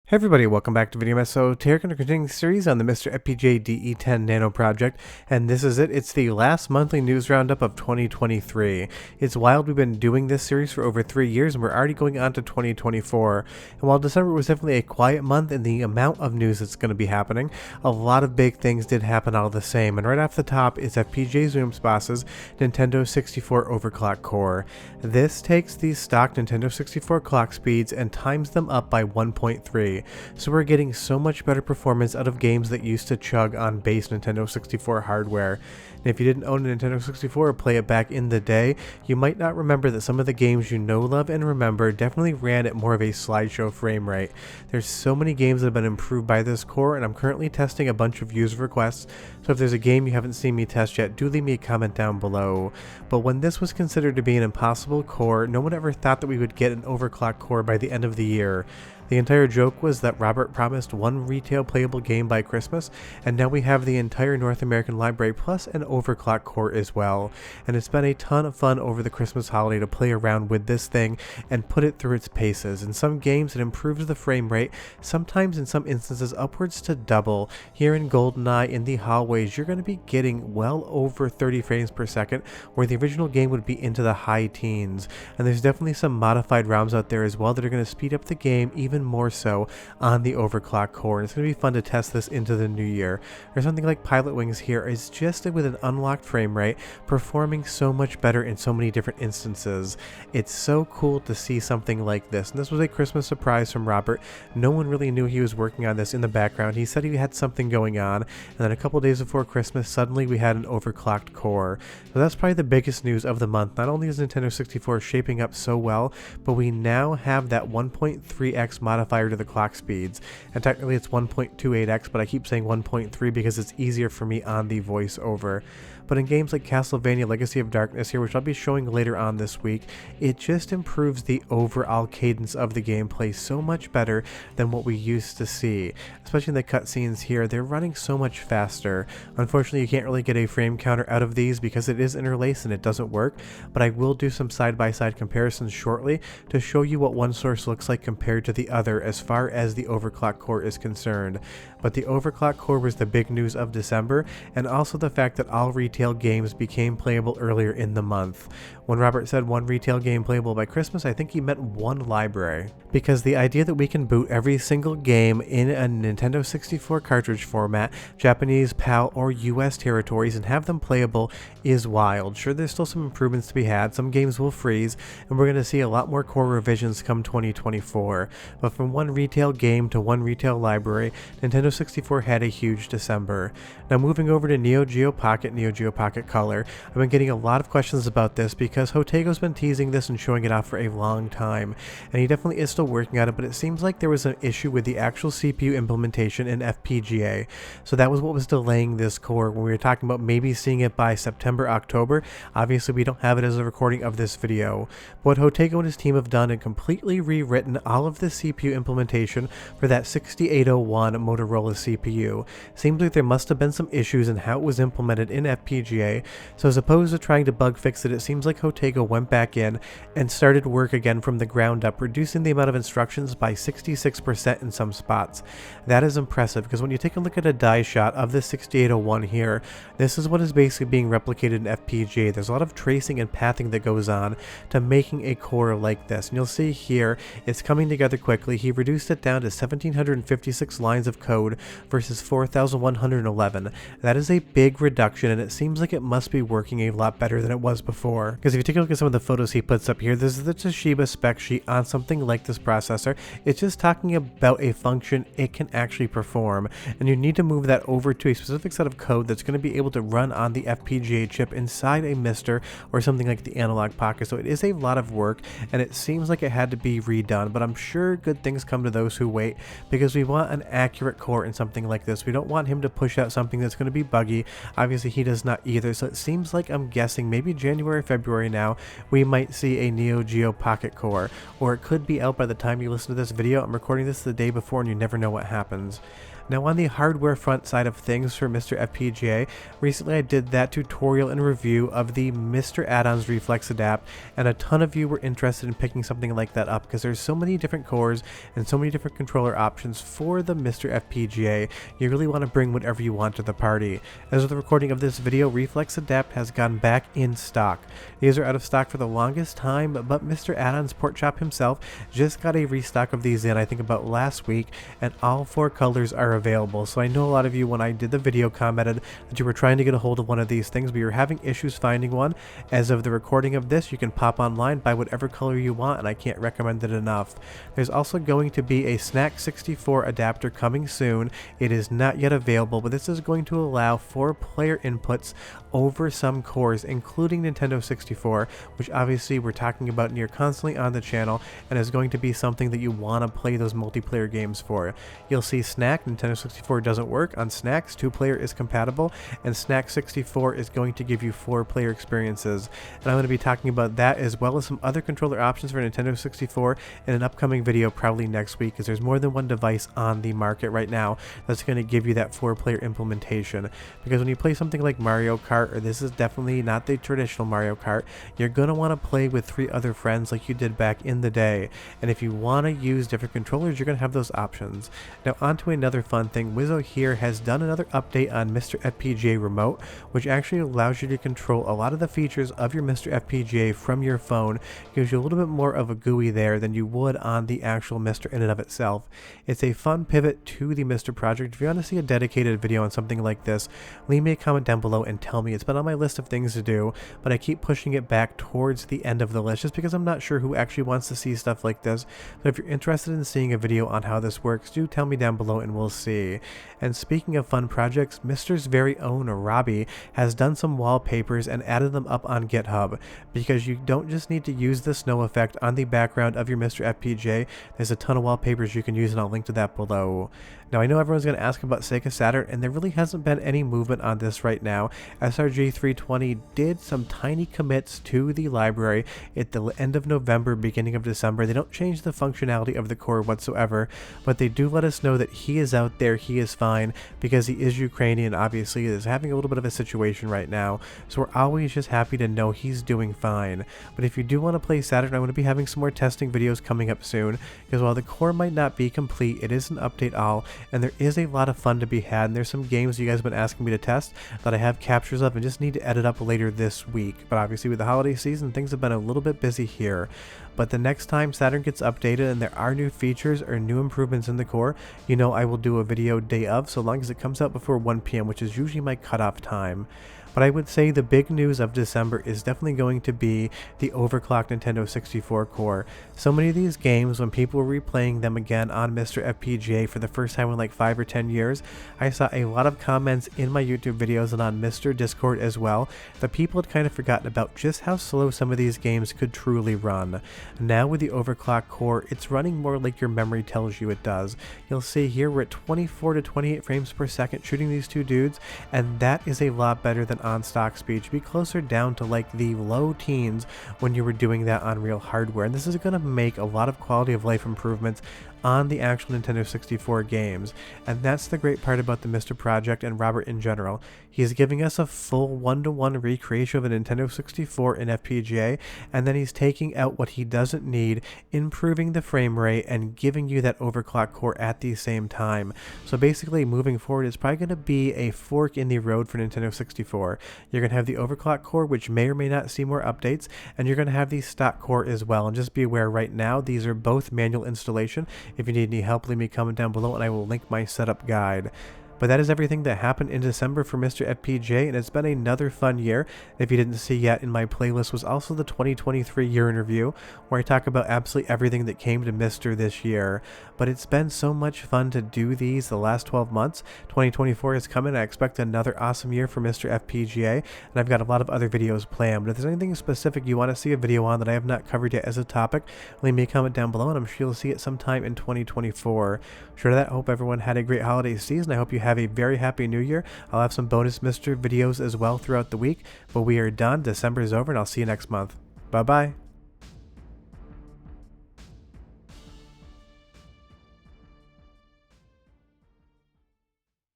Hey everybody, welcome back to Video Mess. So today we're going to continue the series on the MiSTer FPGA DE10 Nano project, and this is it. It's the last monthly news roundup of 2023. It's wild, we've been doing this series for over 3 years, and we're already going on to 2024. And while December was definitely a quiet month in the amount of news that's going to be happening, a lot of big things did happen all the same. And right off the top is FPGAZumSpass's Nintendo 64 overclock core. This takes the stock Nintendo 64 clock speeds and times them up by 1.3. So we're getting so much better performance out of games that used to chug on base Nintendo 64 hardware. And if you didn't own a Nintendo 64 or play it back in the day, you might not remember that some of the games you know, love, and remember definitely ran at more of a slideshow frame rate. There's so many games that have been improved by this core, and I'm currently testing a bunch of user requests, so if there's a game you haven't seen me test yet, do leave me a comment down below. But when this was considered to be an impossible core, no one ever thought that we would get an overclock core by the end of the year. The entire joke was that Robert promised one retail playable game by Christmas, and now we have the entire North American library plus an overclock core as well. And it's been a ton of fun over the Christmas holiday to play around with this thing and put it through its paces. In some games it improves the frame rate, sometimes in some instances upwards to double. Here in GoldenEye in the hallways you're going to be getting well over 30 frames per second, where the original game would be into the high teens. And there's definitely some modified ROMs out there as well that are going to speed up the game even more so on the overclock core, and it's going to be fun to test this into the new year. Or something like Pilot Wings here is just with an unlocked frame rate performing so much better in so many different instances. It's so cool to see something like this, and this was a Christmas surprise from Robert. No one really knew he was working on this in the background. He said he had something going on, and then a couple days before Christmas suddenly we had an overclocked core. So that's probably the biggest news of the month. Not only is Nintendo 64 shaping up so well, but we now have that 1.3x modifier to the clock speeds, and technically it's 1.28x, but I keep saying 1.3 because it's easier for me on the voiceover. But in games like Castlevania Legacy of Darkness here, which I'll be showing later on this week, it just improves the overall cadence of the gameplay so much better than what we used to see. Especially in the cutscenes here, they're running so much faster. Unfortunately, you can't really get a frame counter out of these because it is interlaced and it doesn't work, but I will do some side-by-side comparisons shortly to show you what one source looks like compared to the other as far as the overclock core is concerned. But the overclock core was the big news of December, and also the fact that all retail games became playable earlier in the month. When Robert said one retail game playable by Christmas, I think he meant one library. Because the idea that we can boot every single game in a Nintendo 64 cartridge format, Japanese, PAL, or US territories, and have them playable is wild. Sure, there's still some improvements to be had, some games will freeze, and we're going to see a lot more core revisions come 2024. But from one retail game to one retail library, Nintendo 64 had a huge December. Now moving over to Neo Geo Pocket, Neo Geo Pocket Color, I've been getting a lot of questions about this because Jotego's been teasing this and showing it off for a long time, and he definitely is still working on it, but it seems like there was an issue with the actual CPU implementation in FPGA, so that was what was delaying this core when we were talking about maybe seeing it by September, October. Obviously we don't have it as a recording of this video, but what Jotego and his team have done and completely rewritten all of the CPU implementation for that 6801 Motorola CPU. Seems like there must have been some issues in how it was implemented in FPGA, so as opposed to trying to bug fix it, it seems like Jotego went back in and started work again from the ground up, reducing the amount of instructions by 66% in some spots. That is impressive because when you take a look at a die shot of the 6801 here, this is what is basically being replicated in FPGA. There's a lot of tracing and pathing that goes on to making a core like this, and you'll see here it's coming together quickly. He reduced it down to 1756 lines of code versus 4111. That is a big reduction, and it seems like it must be working a lot better than it was before. Because if you take a look at some of the photos he puts up here, this is the Toshiba spec sheet on something like this processor. It's just talking about a function it can actually perform, and you need to move that over to a specific set of code that's going to be able to run on the FPGA chip inside a MiSTer or something like the Analog Pocket. So it is a lot of work, and it seems like it had to be redone, but I'm sure good things come to those who wait, because we want an accurate core in something like this. We don't want him to push out something that's going to be buggy. Obviously he does not either, so it seems like, I'm guessing maybe January, February now, we might see a Neo Geo Pocket core, or it could be out by the time you listen to this video. I'm recording this the day before and you never know what happens. Now on the hardware front side of things for MiSTer FPGA, recently I did that tutorial and review of the MiSTer add-ons Reflex Adapt, and a ton of you were interested in picking something like that up because there's so many different cores and so many different controller options for the MiSTer FPGA. You really want to bring whatever you want to the party. As of the recording of this video, Reflex Adapt has gone back in stock. These are out of stock for the longest time, but MiSTer Add-ons Port Shop himself just got a restock of these in, I think about last week, and all 4 colors are available. So I know a lot of you, when I did the video, commented that you were trying to get a hold of one of these things, but you're having issues finding one. As of the recording of this, you can pop online, buy whatever color you want, and I can't recommend it enough. There's also going to be a N64 adapter coming soon. It is not yet available, but this is going to allow 4 player inputs over some cores, including Nintendo 64, which obviously we're talking about near constantly on the channel, and is going to be something that you want to play those multiplayer games for. You'll see Snack, Nintendo 64 doesn't work. On Snacks, 2-player is compatible, and Snack 64 is going to give you 4-player experiences. And I'm going to be talking about that as well as some other controller options for Nintendo 64 in an upcoming video probably next week, because there's more than one device on the market right now that's going to give you that 4-player implementation. Because when you play something like Mario Kart, or this is definitely not the traditional Mario Kart, you're going to want to play with 3 other friends like you did back in the day. And if you want to use different controllers, you're going to have those options. Now on to another fun thing. Wizzo here has done another update on MiSTer FPGA Remote, which actually allows you to control a lot of the features of your MiSTer FPGA from your phone. Gives you a little bit more of a GUI there than you would on the actual MiSTer in and of itself. It's a fun pivot to the MiSTer project. If you want to see a dedicated video on something like this, leave me a comment down below and tell me. It's been on my list of things to do, but I keep pushing it back towards the end of the list just because I'm not sure who actually wants to see stuff like this. But if you're interested in seeing a video on how this works, do tell me down below and we'll see. And speaking of fun projects, MiSTer's very own Robbie has done some wallpapers and added them up on GitHub, because you don't just need to use the snow effect on the background of your MiSTer FPGA. There's a ton of wallpapers you can use, and I'll link to that below. Now I know everyone's going to ask about Sega Saturn, and there really hasn't been any movement on this right now. SRG320 did some tiny commits to the library at the end of November, beginning of December. They don't change the functionality of the core whatsoever, but they do let us know that he is out there, he is fine, because he is Ukrainian, obviously, is having a little bit of a situation right now, so we're always just happy to know he's doing fine. But if you do want to play Saturn, I'm going to be having some more testing videos coming up soon, because while the core might not be complete, it is an update all, and there is a lot of fun to be had, and there's some games you guys have been asking me to test that I have captures of and just need to edit up later this week. But obviously with the holiday season, things have been a little bit busy here. But the next time Saturn gets updated and there are new features or new improvements in the core, you know I will do a video day of, so long as it comes out before 1 p.m, which is usually my cutoff time. But I would say the big news of December is definitely going to be the overclocked Nintendo 64 core. So many of these games, when people were replaying them again on MiSTer FPGA for the first time in like 5 or 10 years, I saw a lot of comments in my YouTube videos and on MiSTer Discord as well that people had kind of forgotten about just how slow some of these games could truly run. Now with the overclocked core, it's running more like your memory tells you it does. You'll see here we're at 24 to 28 frames per second shooting these 2 dudes, and that is a lot better than on stock speed. Should be closer down to like the low teens when you were doing that on real hardware, and this is going to make a lot of quality of life improvements on the actual Nintendo 64 games. And that's the great part about the MiSTer project and Robert in general. He's giving us a full one-to-one recreation of a Nintendo 64 in FPGA, and then he's taking out what he doesn't need, improving the frame rate, and giving you that overclock core at the same time. So basically moving forward, it's probably going to be a fork in the road for Nintendo 64. You're going to have the overclock core, which may or may not see more updates, and you're going to have the stock core as well. And just be aware right now, these are both manual installation. If you need any help, leave me a comment down below and I will link my setup guide. But that is everything that happened in December for MiSTer FPGA, and it's been another fun year. If you didn't see yet, in my playlist was also the 2023 year in review, where I talk about absolutely everything that came to MiSTer this year. But it's been so much fun to do these the last 12 months. 2024 is coming. I expect another awesome year for MiSTer FPGA, and I've got a lot of other videos planned. But if there's anything specific you want to see a video on that I have not covered yet as a topic, leave me a comment down below, and I'm sure you'll see it sometime in 2024. Short of that, I hope everyone had a great holiday season. I hope you have a very happy new year. I'll have some bonus MiSTer videos as well throughout the week, but we are done. December is over, and I'll see you next month. Bye bye.